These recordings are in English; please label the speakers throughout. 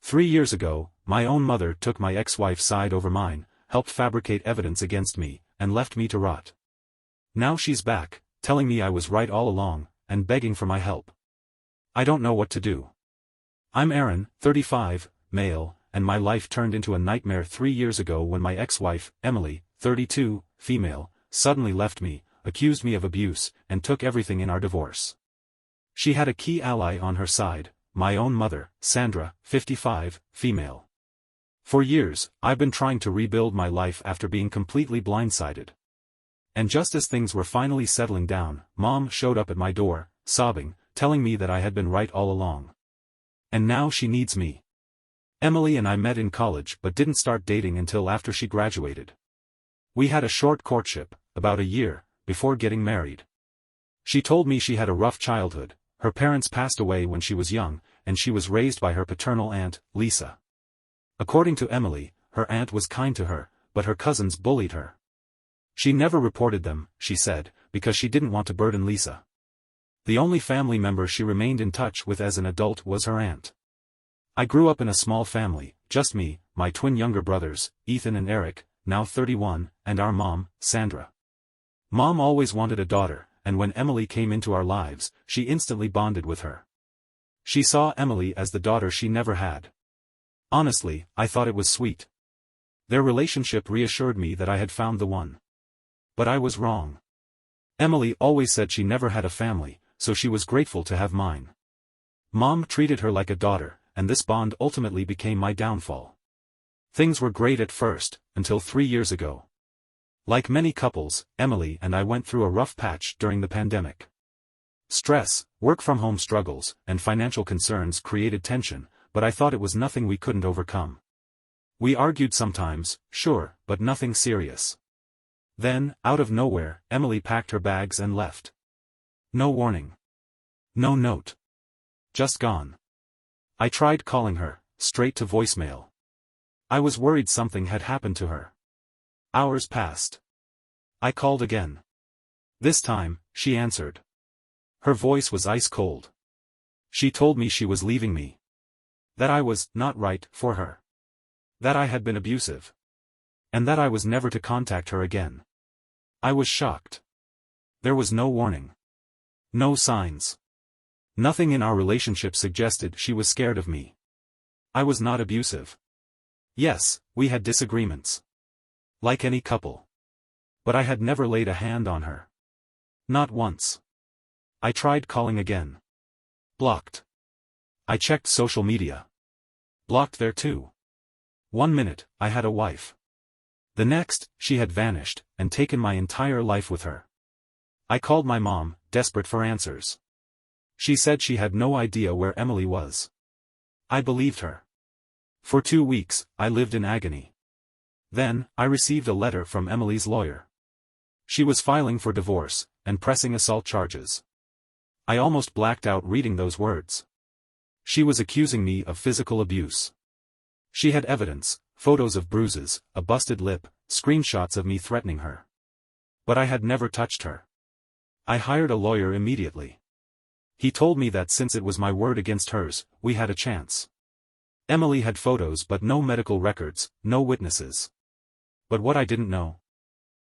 Speaker 1: 3 years ago, my own mother took my ex-wife's side over mine, helped fabricate evidence against me, and left me to rot. Now she's back, telling me I was right all along, and begging for my help. I don't know what to do. I'm Aaron, 35, male, and my life turned into a nightmare 3 years ago when my ex-wife, Emily, 32, female, suddenly left me, accused me of abuse, and took everything in our divorce. She had a key ally on her side, my own mother, Sandra, 55, female. For years, I've been trying to rebuild my life after being completely blindsided. And just as things were finally settling down, Mom showed up at my door, sobbing, telling me that I had been right all along. And now she needs me. Emily and I met in college but didn't start dating until after she graduated. We had a short courtship, about a year, before getting married. She told me she had a rough childhood. Her parents passed away when she was young, and she was raised by her paternal aunt, Lisa. According to Emily, her aunt was kind to her, but her cousins bullied her. She never reported them, she said, because she didn't want to burden Lisa. The only family member she remained in touch with as an adult was her aunt. I grew up in a small family, just me, my twin younger brothers, Ethan and Eric, now 31, and our mom, Sandra. Mom always wanted a daughter, and when Emily came into our lives, she instantly bonded with her. She saw Emily as the daughter she never had. Honestly, I thought it was sweet. Their relationship reassured me that I had found the one. But I was wrong. Emily always said she never had a family, so she was grateful to have mine. Mom treated her like a daughter, and this bond ultimately became my downfall. Things were great at first, until 3 years ago. Like many couples, Emily and I went through a rough patch during the pandemic. Stress, work-from-home struggles, and financial concerns created tension, but I thought it was nothing we couldn't overcome. We argued sometimes, sure, but nothing serious. Then, out of nowhere, Emily packed her bags and left. No warning. No note. Just gone. I tried calling her, straight to voicemail. I was worried something had happened to her. Hours passed. I called again. This time, she answered. Her voice was ice cold. She told me she was leaving me. That I was not right for her. That I had been abusive. And that I was never to contact her again. I was shocked. There was no warning. No signs. Nothing in our relationship suggested she was scared of me. I was not abusive. Yes, we had disagreements. Like any couple. But I had never laid a hand on her. Not once. I tried calling again. Blocked. I checked social media. Blocked there too. 1 minute, I had a wife. The next, she had vanished, and taken my entire life with her. I called my mom, desperate for answers. She said she had no idea where Emily was. I believed her. For 2 weeks, I lived in agony. Then, I received a letter from Emily's lawyer. She was filing for divorce, and pressing assault charges. I almost blacked out reading those words. She was accusing me of physical abuse. She had evidence, photos of bruises, a busted lip, screenshots of me threatening her. But I had never touched her. I hired a lawyer immediately. He told me that since it was my word against hers, we had a chance. Emily had photos but no medical records, no witnesses. But what I didn't know.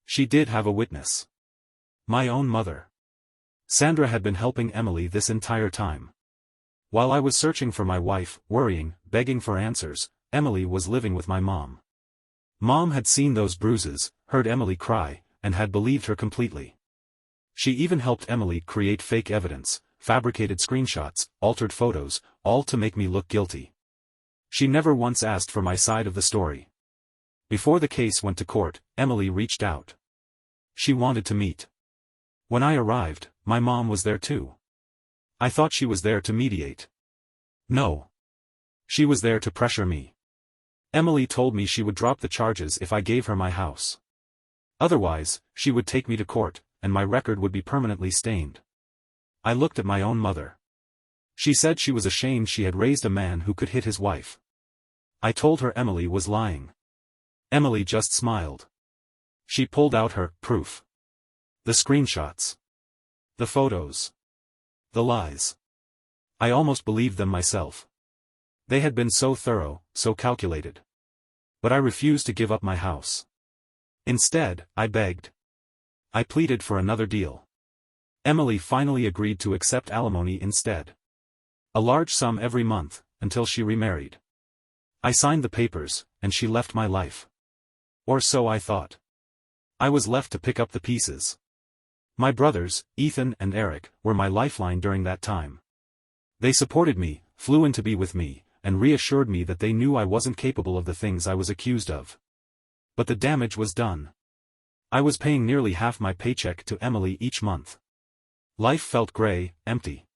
Speaker 1: She did have a witness. My own mother. Sandra had been helping Emily this entire time. While I was searching for my wife, worrying, begging for answers, Emily was living with my mom. Mom had seen those bruises, heard Emily cry, and had believed her completely. She even helped Emily create fake evidence, fabricated screenshots, altered photos, all to make me look guilty. She never once asked for my side of the story. Before the case went to court, Emily reached out. She wanted to meet. When I arrived, my mom was there too. I thought she was there to mediate. No. She was there to pressure me. Emily told me she would drop the charges if I gave her my house. Otherwise, she would take me to court, and my record would be permanently stained. I looked at my own mother. She said she was ashamed she had raised a man who could hit his wife. I told her Emily was lying. Emily just smiled. She pulled out her proof. The screenshots. The photos. The lies. I almost believed them myself. They had been so thorough, so calculated. But I refused to give up my house. Instead, I begged. I pleaded for another deal. Emily finally agreed to accept alimony instead. A large sum every month, until she remarried. I signed the papers, and she left my life. Or so I thought. I was left to pick up the pieces. My brothers, Ethan and Eric, were my lifeline during that time. They supported me, flew in to be with me, and reassured me that they knew I wasn't capable of the things I was accused of. But the damage was done. I was paying nearly half my paycheck to Emily each month. Life felt gray, empty.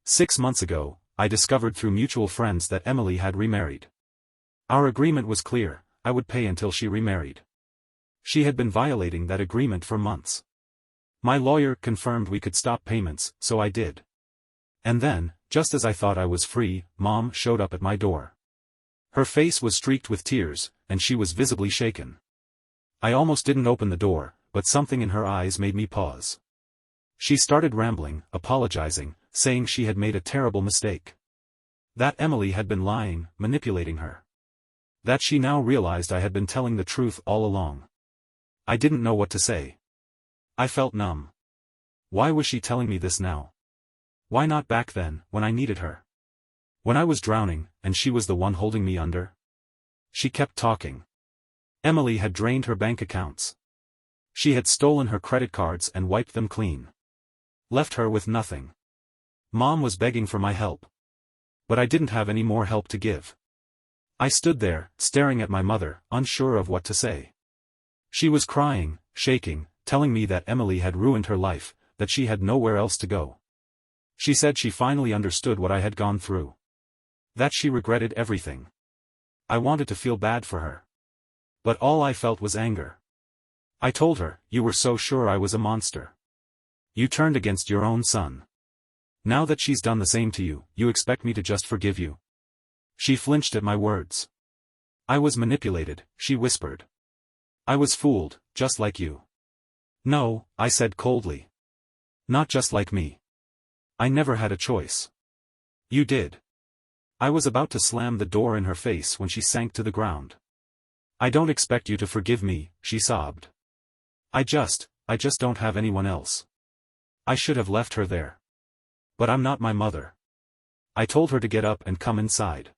Speaker 1: 6 months ago, I discovered through mutual friends that Emily had remarried. Our agreement was clear: I would pay until she remarried. She had been violating that agreement for months. My lawyer confirmed we could stop payments, so I did. And then, just as I thought I was free, Mom showed up at my door. Her face was streaked with tears, and she was visibly shaken. I almost didn't open the door, but something in her eyes made me pause. She started rambling, apologizing, saying she had made a terrible mistake. That Emily had been lying, manipulating her. That she now realized I had been telling the truth all along. I didn't know what to say. I felt numb. Why was she telling me this now? Why not back then, when I needed her? When I was drowning, and she was the one holding me under? She kept talking. Emily had drained her bank accounts. She had stolen her credit cards and wiped them clean. Left her with nothing. Mom was begging for my help. But I didn't have any more help to give. I stood there, staring at my mother, unsure of what to say. She was crying, shaking, telling me that Emily had ruined her life, that she had nowhere else to go. She said she finally understood what I had gone through. That she regretted everything. I wanted to feel bad for her. But all I felt was anger. I told her, "You were so sure I was a monster. You turned against your own son. Now that she's done the same to you, you expect me to just forgive you?" She flinched at my words. "I was manipulated," she whispered. "I was fooled, just like you." "No," I said coldly. "Not just like me. I never had a choice. You did." I was about to slam the door in her face when she sank to the ground. "I don't expect you to forgive me," she sobbed. I just don't have anyone else. I should have left her there. But I'm not my mother." I told her to get up and come inside.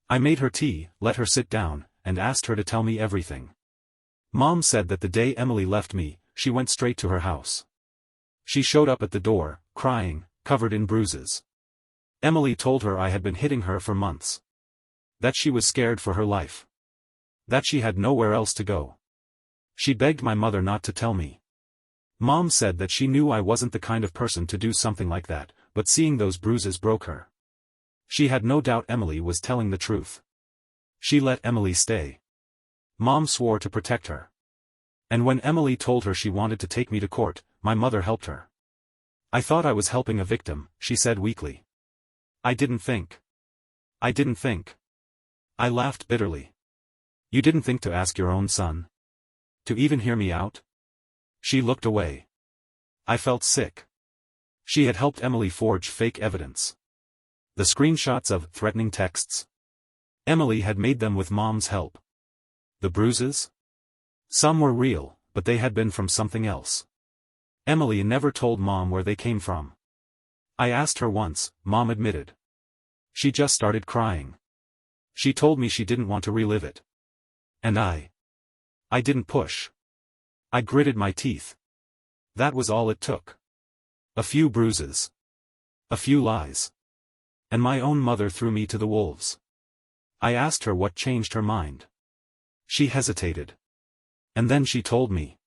Speaker 1: I made her tea, let her sit down, and asked her to tell me everything. Mom said that the day Emily left me, she went straight to her house. She showed up at the door, crying, covered in bruises. Emily told her I had been hitting her for months. That she was scared for her life. That she had nowhere else to go. She begged my mother not to tell me. Mom said that she knew I wasn't the kind of person to do something like that, but seeing those bruises broke her. She had no doubt Emily was telling the truth. She let Emily stay. Mom swore to protect her. And when Emily told her she wanted to take me to court, my mother helped her. "I thought I was helping a victim," she said weakly. I didn't think. I laughed bitterly. "You didn't think to ask your own son? To even hear me out?" She looked away. I felt sick. She had helped Emily forge fake evidence. The screenshots of threatening texts. Emily had made them with Mom's help. The bruises? Some were real, but they had been from something else. Emily never told Mom where they came from. I asked her once, Mom admitted. She just started crying. She told me she didn't want to relive it. And I didn't push. I gritted my teeth. That was all it took. A few bruises. A few lies. And my own mother threw me to the wolves. I asked her what changed her mind. She hesitated. And then she told me.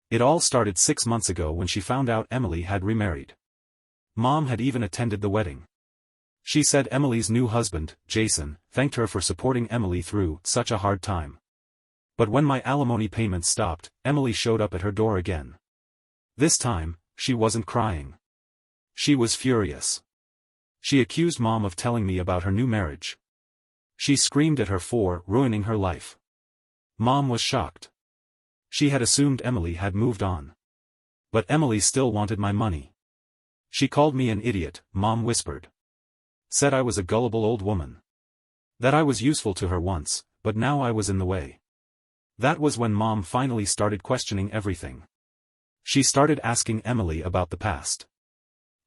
Speaker 1: It all started 6 months ago when she found out Emily had remarried. Mom had even attended the wedding. She said Emily's new husband, Jason, thanked her for supporting Emily through such a hard time. But when my alimony payments stopped, Emily showed up at her door again. This time, she wasn't crying. She was furious. She accused Mom of telling me about her new marriage. She screamed at her for ruining her life. Mom was shocked. She had assumed Emily had moved on. But Emily still wanted my money. She called me an idiot, Mom whispered. Said I was a gullible old woman. That I was useful to her once, but now I was in the way. That was when Mom finally started questioning everything. She started asking Emily about the past.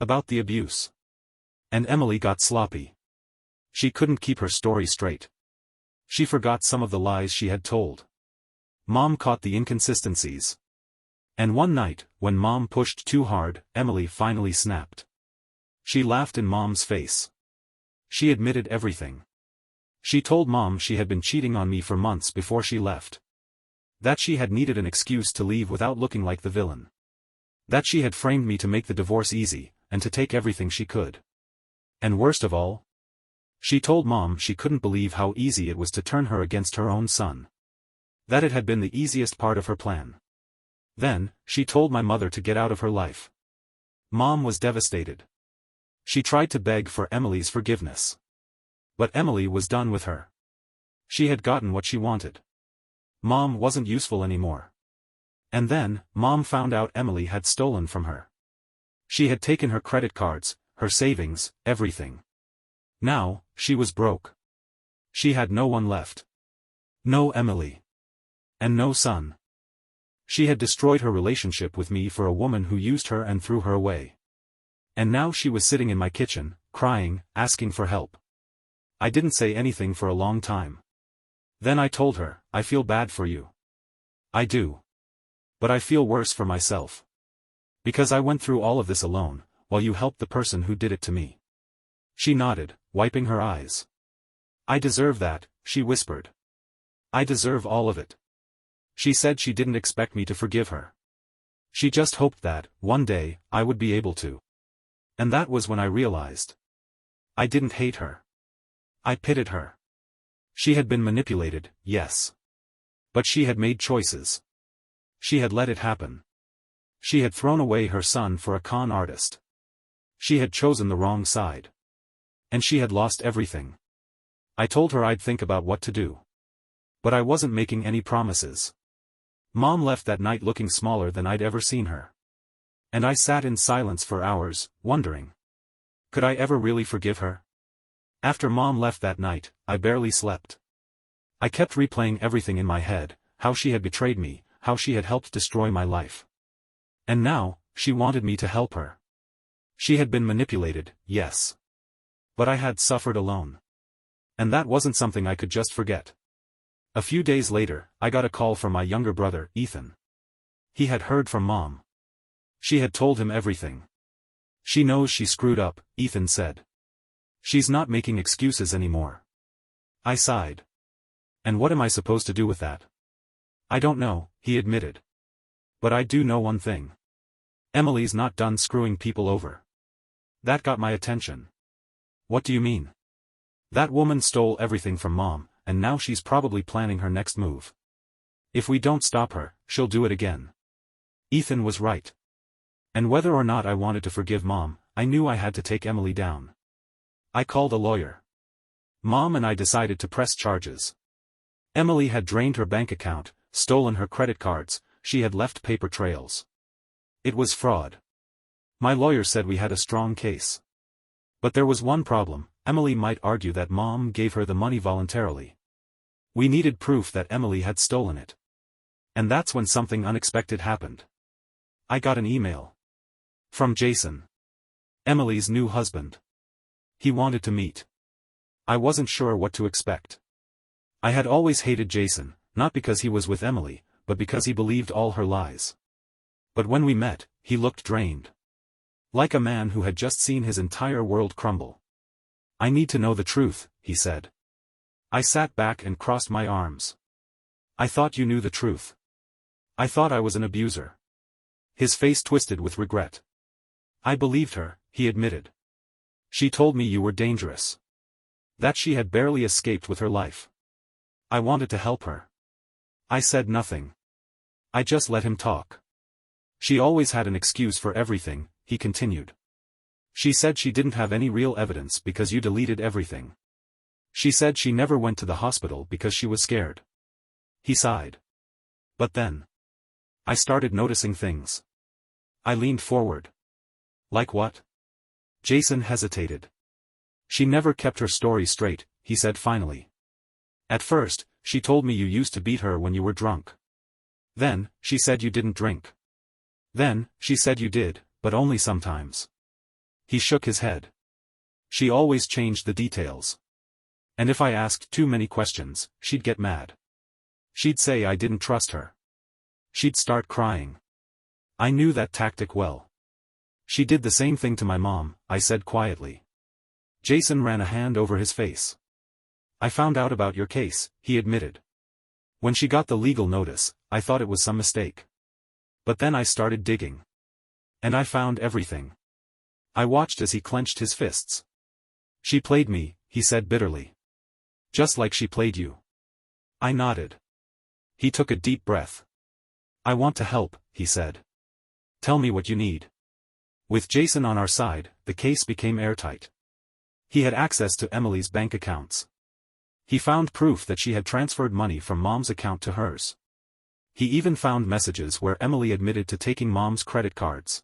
Speaker 1: About the abuse. And Emily got sloppy. She couldn't keep her story straight. She forgot some of the lies she had told. Mom caught the inconsistencies. And one night, when Mom pushed too hard, Emily finally snapped. She laughed in Mom's face. She admitted everything. She told Mom she had been cheating on me for months before she left. That she had needed an excuse to leave without looking like the villain. That she had framed me to make the divorce easy, and to take everything she could. And worst of all, she told Mom she couldn't believe how easy it was to turn her against her own son. That it had been the easiest part of her plan. Then, she told my mother to get out of her life. Mom was devastated. She tried to beg for Emily's forgiveness. But Emily was done with her. She had gotten what she wanted. Mom wasn't useful anymore. And then, Mom found out Emily had stolen from her. She had taken her credit cards, her savings, everything. Now, she was broke. She had no one left. No Emily. And no son. She had destroyed her relationship with me for a woman who used her and threw her away. And now she was sitting in my kitchen, crying, asking for help. I didn't say anything for a long time. Then I told her, I feel bad for you. I do. But I feel worse for myself. Because I went through all of this alone, while you helped the person who did it to me. She nodded, wiping her eyes. I deserve that, she whispered. I deserve all of it. She said she didn't expect me to forgive her. She just hoped that, one day, I would be able to. And that was when I realized. I didn't hate her. I pitied her. She had been manipulated, yes. But she had made choices. She had let it happen. She had thrown away her son for a con artist. She had chosen the wrong side. And she had lost everything. I told her I'd think about what to do. But I wasn't making any promises. Mom left that night looking smaller than I'd ever seen her. And I sat in silence for hours, wondering. Could I ever really forgive her? After Mom left that night, I barely slept. I kept replaying everything in my head, how she had betrayed me, how she had helped destroy my life. And now, she wanted me to help her. She had been manipulated, yes. But I had suffered alone. And that wasn't something I could just forget. A few days later, I got a call from my younger brother, Ethan. He had heard from Mom. She had told him everything. She knows she screwed up, Ethan said. She's not making excuses anymore. I sighed. And what am I supposed to do with that? I don't know, he admitted. But I do know one thing. Emily's not done screwing people over. That got my attention. What do you mean? That woman stole everything from Mom, and now she's probably planning her next move. If we don't stop her, she'll do it again. Ethan was right. And whether or not I wanted to forgive Mom, I knew I had to take Emily down. I called a lawyer. Mom and I decided to press charges. Emily had drained her bank account, stolen her credit cards, she had left paper trails. It was fraud. My lawyer said we had a strong case. But there was one problem, Emily might argue that Mom gave her the money voluntarily. We needed proof that Emily had stolen it. And that's when something unexpected happened. I got an email. From Jason. Emily's new husband. He wanted to meet. I wasn't sure what to expect. I had always hated Jason, not because he was with Emily, but because he believed all her lies. But when we met, he looked drained. Like a man who had just seen his entire world crumble. I need to know the truth, he said. I sat back and crossed my arms. I thought you knew the truth. I thought I was an abuser. His face twisted with regret. I believed her, he admitted. She told me you were dangerous. That she had barely escaped with her life. I wanted to help her. I said nothing. I just let him talk. She always had an excuse for everything, he continued. She said she didn't have any real evidence because you deleted everything. She said she never went to the hospital because she was scared. He sighed. But then. I started noticing things. I leaned forward. Like what? Jason hesitated. She never kept her story straight, he said finally. At first, she told me you used to beat her when you were drunk. Then, she said you didn't drink. Then, she said you did, but only sometimes. He shook his head. She always changed the details. And if I asked too many questions, she'd get mad. She'd say I didn't trust her. She'd start crying. I knew that tactic well. She did the same thing to my mom, I said quietly. Jason ran a hand over his face. I found out about your case, he admitted. When she got the legal notice, I thought it was some mistake. But then I started digging. And I found everything. I watched as he clenched his fists. She played me, he said bitterly. Just like she played you. I nodded. He took a deep breath. I want to help, he said. Tell me what you need. With Jason on our side, the case became airtight. He had access to Emily's bank accounts. He found proof that she had transferred money from Mom's account to hers. He even found messages where Emily admitted to taking Mom's credit cards.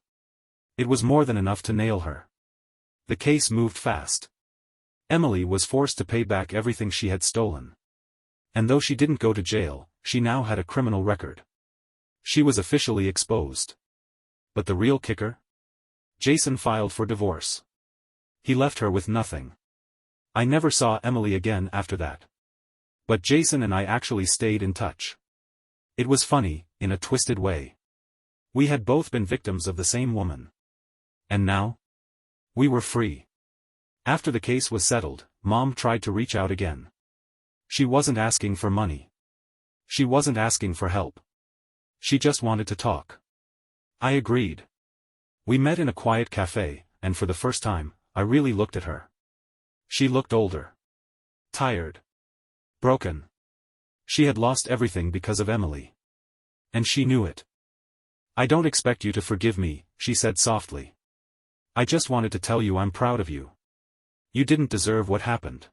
Speaker 1: It was more than enough to nail her. The case moved fast. Emily was forced to pay back everything she had stolen. And though she didn't go to jail, she now had a criminal record. She was officially exposed. But the real kicker? Jason filed for divorce. He left her with nothing. I never saw Emily again after that. But Jason and I actually stayed in touch. It was funny, in a twisted way. We had both been victims of the same woman. And now? We were free. After the case was settled, Mom tried to reach out again. She wasn't asking for money. She wasn't asking for help. She just wanted to talk. I agreed. We met in a quiet cafe, and for the first time, I really looked at her. She looked older. Tired. Broken. She had lost everything because of Emily. And she knew it. I don't expect you to forgive me, she said softly. I just wanted to tell you I'm proud of you. You didn't deserve what happened.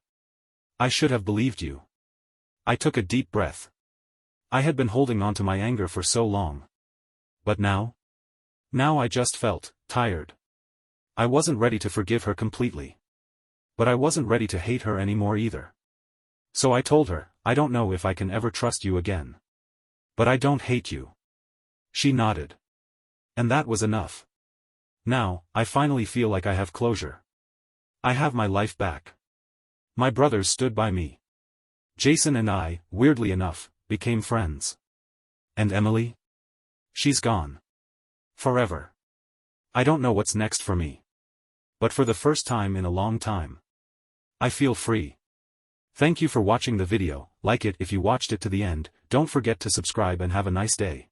Speaker 1: I should have believed you. I took a deep breath. I had been holding on to my anger for so long. But now? Now I just felt tired. I wasn't ready to forgive her completely. But I wasn't ready to hate her anymore either. So I told her, I don't know if I can ever trust you again. But I don't hate you. She nodded. And that was enough. Now, I finally feel like I have closure. I have my life back. My brothers stood by me. Jason and I, weirdly enough, became friends. And Emily? She's gone. Forever. I don't know what's next for me. But for the first time in a long time, I feel free. Thank you for watching the video. Like it if you watched it to the end, don't forget to subscribe and have a nice day.